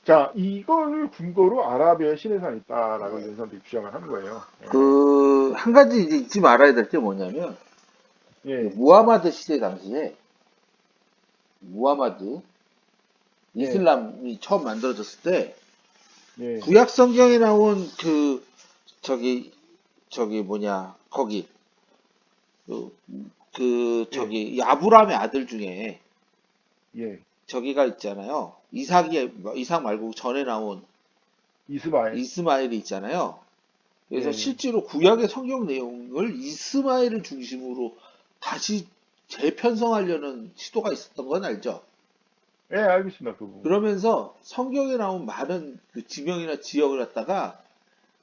자, 이걸 근거로 아라비아에 신의 산이 있다라고 이런 사람들이 주장을 하는 거예요. 그, 한 가지 이제 잊지 말아야 될 게 뭐냐면, 예, 그 예, 무하마드 시대 당시에, 무하마드, 예, 이슬람이 처음 만들어졌을 때, 예, 구약 성경에 나온 그, 저기, 저기 뭐냐, 거기, 그, 예, 저기, 아브라함의 아들 중에, 예. 저기가 있잖아요. 이삭 말고 전에 나온 이스마엘. 이스마엘이 있잖아요. 예, 그래서 예. 실제로 구약의 성경 내용을 이스마엘을 중심으로 다시 재편성하려는 시도가 있었던 건 알죠? 예, 알고 있습니다, 그 부분. 그러면서 성경에 나온 많은 그 지명이나 지역을 갖다가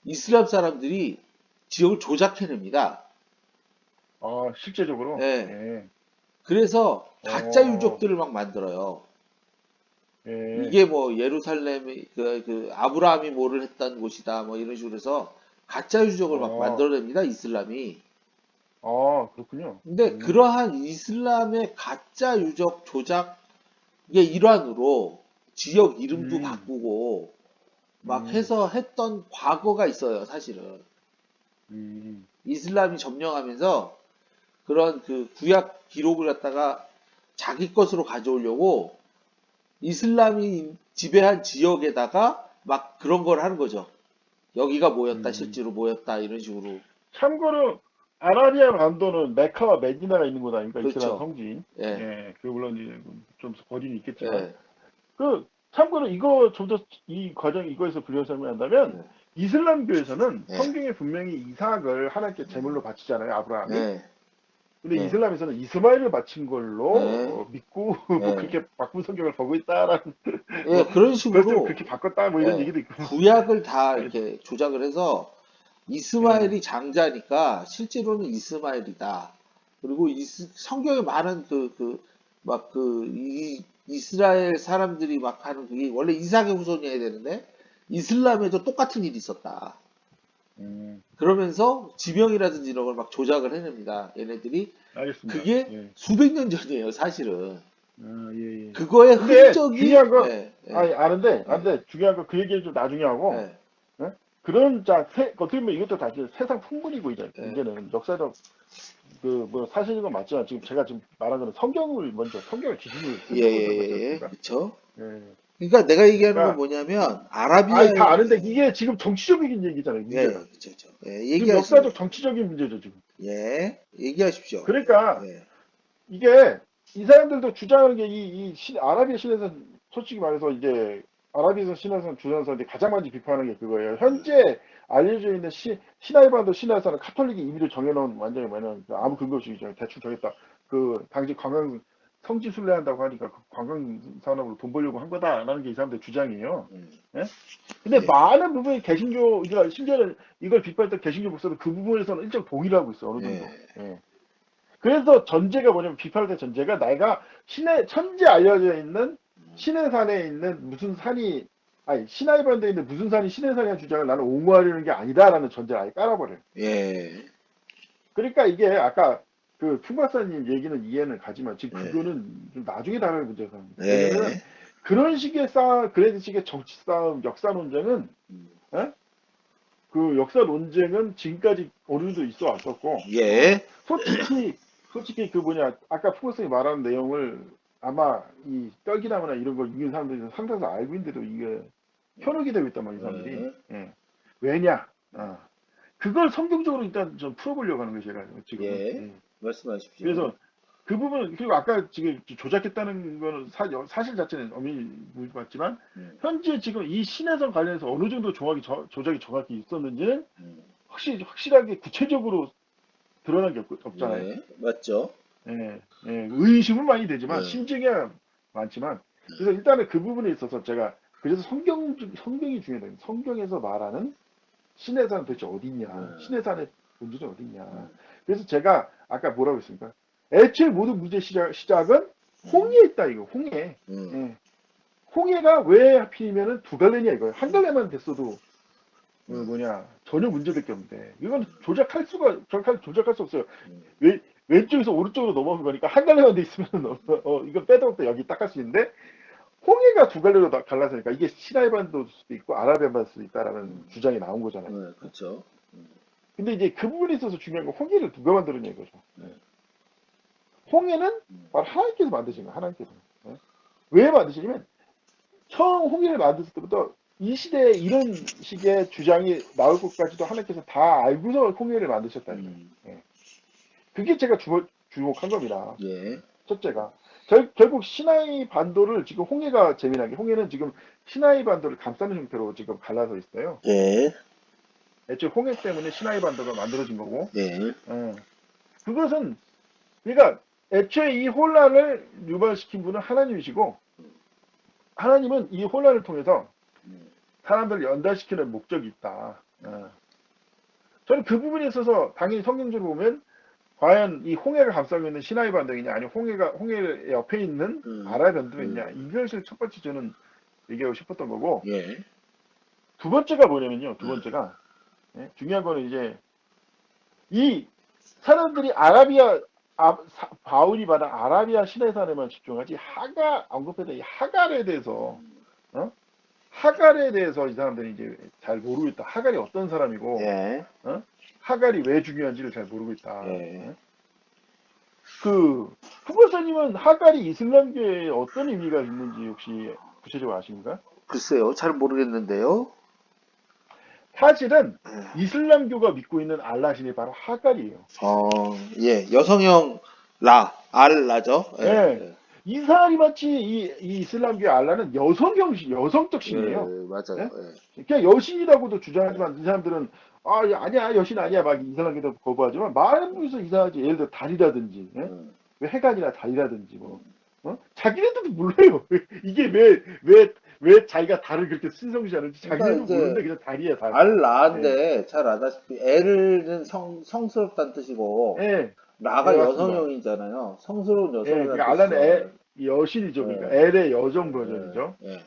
이슬람 사람들이 지역을 조작해냅니다. 아, 실제적으로? 예. 예, 그래서 가짜 어, 유적들을 막 만들어요. 예, 이게 뭐 예루살렘이 그 아브라함이 뭐를 했던 곳이다 뭐 이런 식으로 해서 가짜 유적을 막 어, 만들어냅니다 이슬람이. 그렇군요. 근데 그러한 이슬람의 가짜 유적 조작의 일환으로 지역 이름도 음, 바꾸고 막 음, 해서 했던 과거가 있어요 사실은. 음. 이슬람이 점령하면서 그런 그 구약 기록을 갖다가 자기 것으로 가져오려고 이슬람이 지배한 지역에다가 막 그런 걸 하는 거죠. 여기가 모였다, 음. 실제로 모였다, 이런 식으로. 참고로 아라비아 반도는 메카와 메디나가 있는 곳 아닙니까? 이슬람 그렇죠. 성지. 예, 예, 그 물론 이제 좀 거리는 있겠지만 예, 그 참고로 이거 좀 더 이 과정 이거에서 분리해서 설명한다면 예, 이슬람교에서는 예, 성경에 분명히 이삭을 하나님께 제물로 바치잖아요, 아브라함이. 예, 근데 예, 이슬람에서는 이스마엘을 바친 걸로 예, 믿고 뭐 예. 그렇게 바꾼 성경을 보고 있다라는 예, 뭐 그런 그래서 식으로, 그렇게 바꿨다 뭐 이런 예, 얘기도 있고. 구약을 다 아니, 이렇게 조작을 해서 예. 이스마엘이 장자니까 실제로는 이스마엘이다. 그리고 성경에 많은 이스라엘 사람들이 막 하는 그게 원래 이삭의 후손이어야 되는데 이슬람에도 똑같은 일이 있었다. 음, 그러면서 지명이라든지 이런 걸 막 조작을 해냅니다. 얘네들이. 알겠습니다. 그게 예. 수백 년 전이에요, 사실은. 예, 예. 그거의 근데 흔적이, 중요한 건, 예, 예, 아니, 아는데, 예, 중요한 건 그 얘기를 좀 나중에 하고, 예, 예? 그런, 자, 어떻게 보면 이것도 다시 세상 풍문이고, 이제, 예, 문제는 역사적, 뭐, 사실인 건 맞지만, 지금 제가 지금 말한 거는 성경을 기준으로 예, 해석을 한 거지 예, 예, 않습니까? 그쵸? 예. 그러니까 내가 얘기하는 건 그러니까, 뭐냐면, 아니, 다 아라비아에, 아는데, 이게 지금 정치적인 얘기잖아요, 문제가. 예, 그쵸, 그쵸. 예, 지금 얘기하시죠. 역사적 정치적인 문제죠, 지금. 예, 얘기하십시오. 그러니까, 예, 이게 이 사람들도 주장하는 게 아라비아 신에선 솔직히 말해서 이제 아라비아 신에선 주장하는 사람들이 가장 많이 비판하는 게 그거예요. 현재 알려져 있는 시나이반도 신화에서는 카톨릭이 임의로 정해놓은 완전히 뭐냐면 아무 근거 없이 그냥 대충 정했다. 그 당시 관광 성지 순례한다고 하니까 그 관광 산업으로 돈 벌려고 한 거다라는 게 이 사람들 주장이에요. 예? 근데 예, 많은 부분이 개신교, 심지어는 이걸 비판했던 개신교 목사도 그 부분에서는 일정 동의를 하고 있어요. 어느 정도. 예, 예. 그래서 전제가 뭐냐면 비판할 때 전제가 내가 천지 알려져 있는 신의 산에 있는 무슨 산이 아니 시나이반도에 있는 무슨 산이 신의 산이라는 주장을 나는 옹호하려는 게 아니다라는 전제를 아예 깔아버려요. 예, 그러니까 이게 아까 그 풍박사님 얘기는 이해는 가지만 지금 예, 그거는 좀 나중에 다룰 문제가 있습니다. 왜냐면은 예, 그런 식의 그런 식의 정치 싸움, 역사 논쟁은 예? 그 역사 논쟁은 지금까지 어느 정도 있어 왔었고, 예, 솔직히 그 뭐냐, 아까 풍어성이 말하는 내용을 아마 이 떡이나무나 이런 걸 읽는 사람들이 상당수 알고 있는데도 이게 현혹이 되고 있단 말이야, 이 사람들이. 예, 예. 왜냐? 그걸 성경적으로 일단 좀 풀어보려고 하는 거예요, 제가 지금은. 예, 예. 말씀하십시오. 그래서 그 부분, 그리고 아까 지금 조작했다는 거는 사실 자체는 엄연히 묻어봤지만, 음, 현재 지금 이 신해성 관련해서 어느 정도 조작이 정확히 있었는지는 음, 확실하게 구체적으로 드러난 게 없잖아요. 예, 맞죠? 예, 예, 의심은 많이 되지만, 예, 심증이야 많지만, 그래서 일단은 그 부분에 있어서 제가, 그래서 성경이 중요하다. 성경에서 말하는 신의 산 도대체 어딨냐. 예, 신의 산의 본질은 어딨냐. 음, 그래서 제가 아까 뭐라고 했습니까? 애초에 모든 문제 시작은 음, 홍해에 있다, 이거. 홍해. 음, 예. 홍해가 왜 하필이면은 두 갈래냐, 이거예요. 한 갈래만 됐어도 전혀 문제될 게 없는데 이건 조작할 수 없어요. 음, 왼쪽에서 오른쪽으로 넘어오는 거니까 한 갈래만 돼 있으면 이거 빼도 여기 딱 할 수 있는데 홍해가 두 갈래로 갈라서니까 이게 시나이 반도일 수도 있고 아라비안 반도일 수도 있다라는 주장이 나온 거잖아요. 네, 그렇죠. 근데 이제 그 부분에 있어서 중요한 건 홍해를 누가 만들었냐 이거죠. 네. 홍해는 바로 하나님께서 만드신 거예요. 하나님께서. 네? 왜 만드시냐면 처음 홍해를 만들었을 때부터 이 시대에 이런 식의 주장이 나올 것까지도 하나님께서 다 알고서 홍해를 만드셨다는 거예요. 예. 그게 제가 주목한 겁니다. 예. 첫째가. 결국 시나이 반도를 지금 홍해가 재미난 게 홍해는 지금 시나이 반도를 감싸는 형태로 지금 갈라서 있어요. 예. 애초에 홍해 때문에 시나이 반도가 만들어진 거고. 예. 그것은 그러니까 애초에 이 혼란을 유발시킨 분은 하나님이시고 하나님은 이 혼란을 통해서 사람들을 연달시키는 목적이 있다. 저는 그 부분에 있어서 당연히 성경적으로 보면 과연 이 홍해가 감싸고 있는 시나이 반도이냐 아니면 홍해 옆에 있는 아라비안 반도이냐 이것을 첫 번째 저는 얘기하고 싶었던 거고 예. 두 번째가 뭐냐면요. 두 번째가 중요한 거는 이제 이 사람들이 바울이 말한 아라비아 시내산에만 집중하지 언급했던 이 하갈에 대해서 하갈에 대해서 이 사람들이 이제 잘 모르고 있다. 하갈이 어떤 사람이고 예. 하갈이 왜 중요한지를 잘 모르고 있다. 예. 후보사님은 하갈이 이슬람교에 어떤 의미가 있는지 혹시 구체적으로 아십니까? 글쎄요, 잘 모르겠는데요. 사실은 이슬람교가 믿고 있는 알라신이 바로 하갈이에요. 예, 여성형 알라죠. 예. 네. 이 사람이 마치 이 이슬람교의 알라는 여성적 신이에요. 예, 맞아요. 예. 그냥 여신이라고도 주장하지만 이 사람들은 아니야 여신 아니야 막 이슬람교도 거부하지만 많은 분에서 이상하지. 예를 들어 달이라든지 왜 해간이나 달이라든지 뭐 자기네들도 몰라요. 이게 왜 자기가 달을 그렇게 신성시하는지 자기네도 이제 모르는데 그냥 달이야 달. 알라인데 잘 아다시피 엘은 성스럽다는 뜻이고 예. 라가 예, 맞습니다. 여성형이잖아요. 성스러운 예, 여성이라는 그러니까 알라는 뜻이죠. 여신이죠. 그러니까 예. 엘의 여정 버전이죠. 예. 예.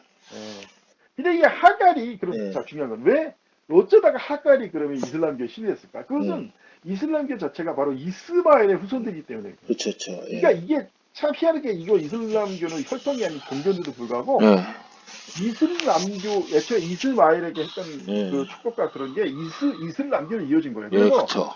근데 이게 하갈이 예. 자 중요한 건 왜 어쩌다가 하갈이 그러면 이슬람교의 신이 됐을까? 그것은 이슬람교 자체가 바로 이스마엘의 후손들이기 때문에. 그렇죠. 예. 그러니까 이게 참 희한하게 이거 이슬람교는 혈통이 아닌 종교인데도 불구하고 예. 애초에 이스마엘에게 했던 예. 그 축복과 그런 게 이슬람교로 이어진 거예요. 예, 그래서 그렇죠.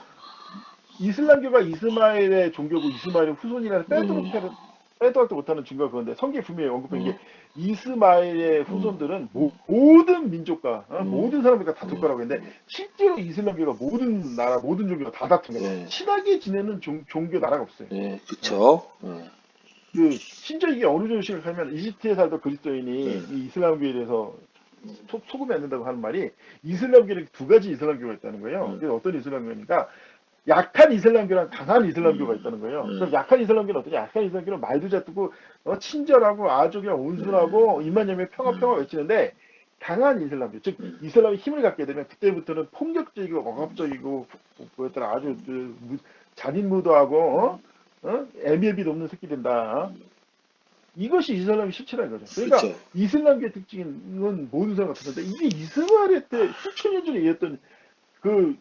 이슬람교가 이스마엘의 종교고 이스마엘의 후손이라는 빼도 할도 못하는 증거가 그건데 성경에 분명히 언급한 게 이스마엘의 후손들은 모든 민족과 모든 사람들과 다툴 거라고 했는데 실제로 이슬람교가 모든 나라 모든 종교가 다 다툰 거예요. 예. 친하게 지내는 종교 나라가 없어요. 예, 그렇죠. 심지어 이게 어느 정도 생각하면 이집트에 살던 그리스도인이 이 이슬람교에 대해서 소금이 안 된다고 하는 말이 이슬람교는 두 가지 이슬람교가 있다는 거예요. 그래서 어떤 이슬람교니까 약한 이슬람교랑 강한 이슬람교가 있다는 거예요. 그럼 약한 이슬람교는 어떠냐? 약한 이슬람교는 말도 잘 듣고 친절하고 아주 그냥 온순하고 입만 열면 평화 외치는데 강한 이슬람교, 즉 이슬람이 힘을 갖게 되면 그때부터는 폭력적이고 억압적이고 뭐였더라 아주 잔인무도하고 애미애비도 없는 새끼 된다. 이것이 이슬람의 실체라는 거죠. 그러니까 그쵸. 이슬람교의 특징은 모든 사람과 같은데 이게 이스라엘 때 수천 년 전에 얘기했던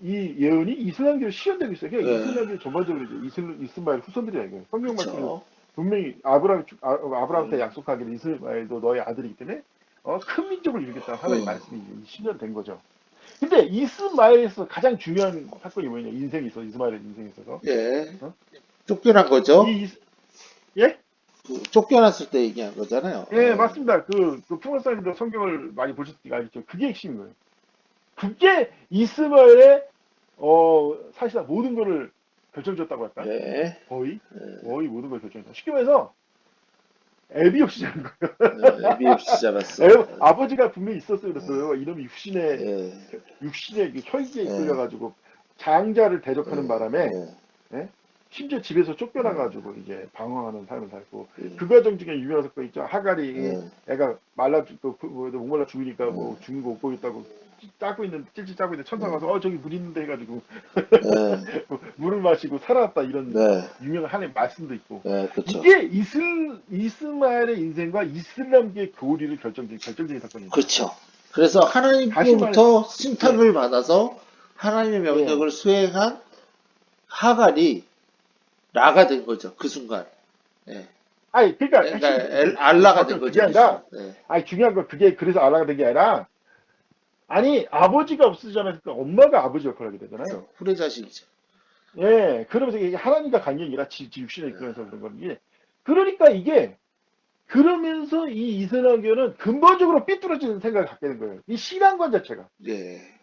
이 예언이 이슬람교로 실현되고 있어요. 그냥 이슬람교 전반적으로 이제 이스마엘 후손들이야 이거예요. 성경 말씀은 분명히 아브라함한테 약속하기를 이스마엘도 너의 아들이기 때문에 큰 민족을 이루겠다 하나의 말씀이 실현된 거죠. 근데 이스마엘에서 가장 중요한 사건이 뭐냐? 이스마엘의 인생에 있어서. 예. 쫓겨난 거죠? 예? 쫓겨났을 때 얘기한 거잖아요. 예, 맞습니다. 풍월사님도 성경을 많이 보셨으니까 알겠죠. 그게 핵심인 거예요. 그게 이스마엘의 사실상 모든 것을 결정졌다고 할까? 예. 거의 모든 걸 결정했다. 쉽게 말해서 애비 없이 자는 거예요. 애비 없이 잡았어요. 아버지가 분명히 있었어요. 그랬어요. 이놈이 육신의 혈기에 이끌려가지고 장자를 대적하는 바람에 심지어 집에서 쫓겨나가지고 이제 방황하는 삶을 살고 그 과정 중에 유명한 사건 있죠. 하갈이 애가 목말라 죽으니까 뭐 죽는 거 없고 있다고 찔찔 짜고 있는데 천사가 와서 저기 물 있는데 해가지고 물을 마시고 살아났다 이런 유명한 하나의 말씀도 있고 그쵸. 이게 이스마엘의 인생과 이슬람교의 교리를 결정적인 사건입니다. 그렇죠. 그래서 하나님께로부터 신탁을 받아서 하나님의 명령을 수행한 하갈이 라가 된 거죠. 그 순간. 예. 아니, 그러니까, 그러니까 핵심, 알라가 된 그게 거죠. 아니라, 네. 아니, 중요한 건 그게 그래서 알아가 된 게 아니라, 아니, 아버지가 없으잖아요. 그러니까 엄마가 아버지 역할을 하게 되잖아요. 그렇죠. 후레자식이죠. 예, 그러면서 이게 하나님과 관계이라 육신의 네. 그래서 그런 건지. 그러니까 이게, 그러면서 이 이슬람교는 근본적으로 삐뚤어지는 생각을 갖게 된 거예요. 이 신앙관 자체가. 네.